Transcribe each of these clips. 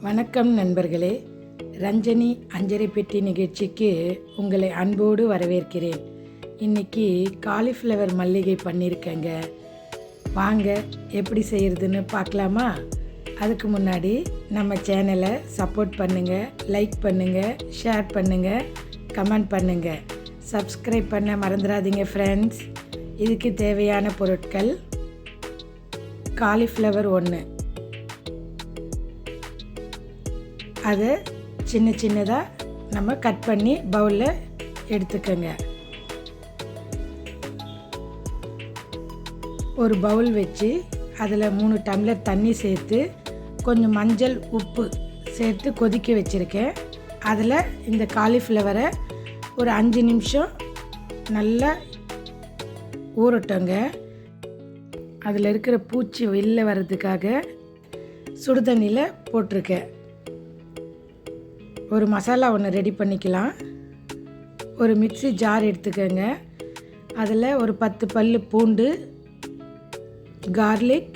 வணக்கம் நண்பர்களே, ரஞ்சனி அஞ்சரை பெட்டி நிகழ்ச்சிக்கு உங்களை அன்போடு வரவேற்கிறேன். இன்றைக்கி காலிஃப்ளவர் மல்லிகை பண்ணியிருக்கேங்க. வாங்க எப்படி செய்கிறதுன்னு பார்க்கலாமா? அதுக்கு முன்னாடி நம்ம சேனலை சப்போர்ட் பண்ணுங்கள், லைக் பண்ணுங்கள், ஷேர் பண்ணுங்கள், கமெண்ட் பண்ணுங்கள், சப்ஸ்கிரைப் பண்ண மறந்துடாதீங்க ஃப்ரெண்ட்ஸ். இதுக்கு தேவையான பொருட்கள்: காலிஃப்ளவர் 1, அதை சின்ன சின்னதாக நம்ம கட் பண்ணி பவுலில் எடுத்துக்கோங்க. ஒரு பவுல் வச்சு அதில் 3 டம்ளர் தண்ணி சேர்த்து கொஞ்சம் மஞ்சள் உப்பு சேர்த்து கொதிக்க வச்சுருக்கேன். அதில் இந்த காலிஃப்ளவரை ஒரு 5 நிமிஷம் நல்லா ஊறட்டோங்க. அதில் இருக்கிற பூச்சி வெளில வர்றதுக்காக சுடுதண்ணியில் போட்டிருக்கேன். ஒரு மசாலா ஒன்று ரெடி பண்ணிக்கலாம். ஒரு மிக்ஸி ஜார் எடுத்துக்கோங்க. அதில் ஒரு 10 பல்லு பூண்டு, garlic,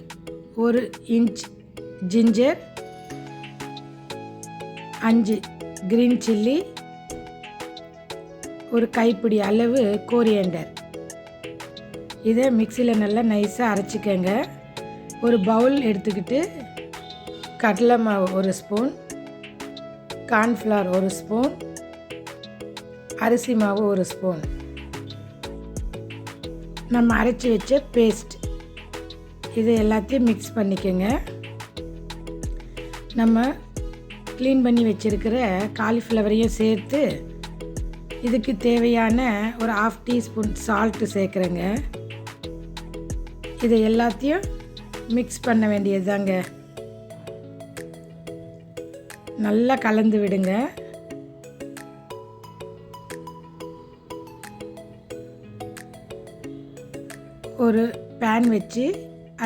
1 inch ginger, 5 green chilli, ஒரு கைப்பிடி அளவு கோரியண்டர். இதை மிக்சியில் நல்லா நைஸாக அரைச்சிக்கோங்க. ஒரு பவுல் எடுத்துக்கிட்டு கடலை மாவு 1 ஸ்பூன், கார்ன்ஃப்ளவர் 1 ஸ்பூன், அரிசி மாவு 1 ஸ்பூன், நம்ம அரைச்சி வச்ச பேஸ்ட், இது எல்லாத்தையும் மிக்ஸ் பண்ணிக்கோங்க. நம்ம க்ளீன் பண்ணி வச்சுருக்கிற காலிஃப்ளவரையும் சேர்த்து இதுக்கு தேவையான ஒரு 1/2 டீஸ்பூன் சால்ட்டு சேர்க்குறேங்க. இதை எல்லாத்தையும் மிக்ஸ் பண்ண வேண்டியது தாங்க. நல்லா கலந்து விடுங்க. ஒரு பேன் வச்சு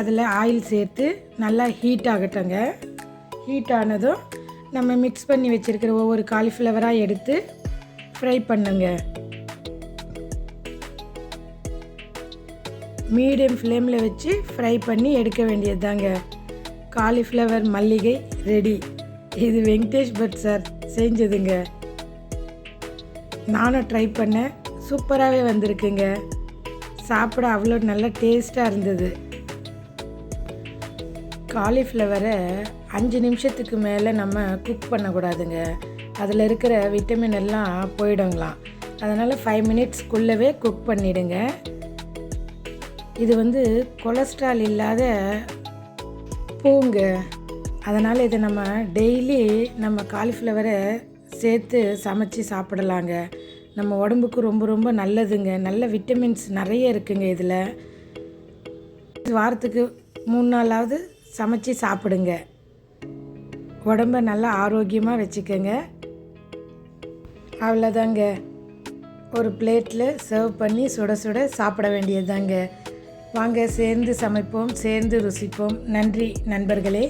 அதில் ஆயில் சேர்த்து நல்லா ஹீட் ஆகட்டுங்க. ஹீட் ஆனதும் நம்ம மிக்ஸ் பண்ணி வச்சுருக்கிற ஒவ்வொரு காலிஃப்ளவராக எடுத்து ஃப்ரை பண்ணுங்க. மீடியம் ஃப்ளேமில் வச்சு ஃப்ரை பண்ணி எடுக்க வேண்டியது தாங்க. காலிஃப்ளவர் மல்லிகை ரெடி. இது வெங்கடேஷ் பட் சார் செஞ்சதுங்க. நானும் ட்ரை பண்ணேன், சூப்பராகவே வந்திருக்குங்க. சாப்பிட அவ்வளோ நல்ல டேஸ்ட்டாக இருந்தது. காலிஃப்ளவரை 5 நிமிஷத்துக்கு மேலே நம்ம குக் பண்ணக்கூடாதுங்க. அதில் இருக்கிற விட்டமின் எல்லாம் போயிடுங்களாம். அதனால் 5 மினிட்ஸ்க்குள்ளவே குக் பண்ணிவிடுங்க. இது கொலஸ்ட்ரால் இல்லாத பூங்க. அதனால் இதை நம்ம டெய்லி நம்ம காலிஃப்ளவரை சேர்த்து சமைச்சு சாப்பிடலாங்க. நம்ம உடம்புக்கு ரொம்ப ரொம்ப நல்லதுங்க. நல்ல விட்டமின்ஸ் நிறைய இருக்குங்க இதில். வாரத்துக்கு 3 நாளாவது சமைச்சு சாப்பிடுங்க. உடம்பை நல்லா ஆரோக்கியமாக வச்சுக்கோங்க. அவ்வளோதாங்க. ஒரு பிளேட்டில் சர்வ் பண்ணி சுட சுட சாப்பிட வேண்டியது தாங்க. வாங்க சேர்ந்து சமைப்போம், சேர்ந்து ருசிப்போம். நன்றி நண்பர்களே.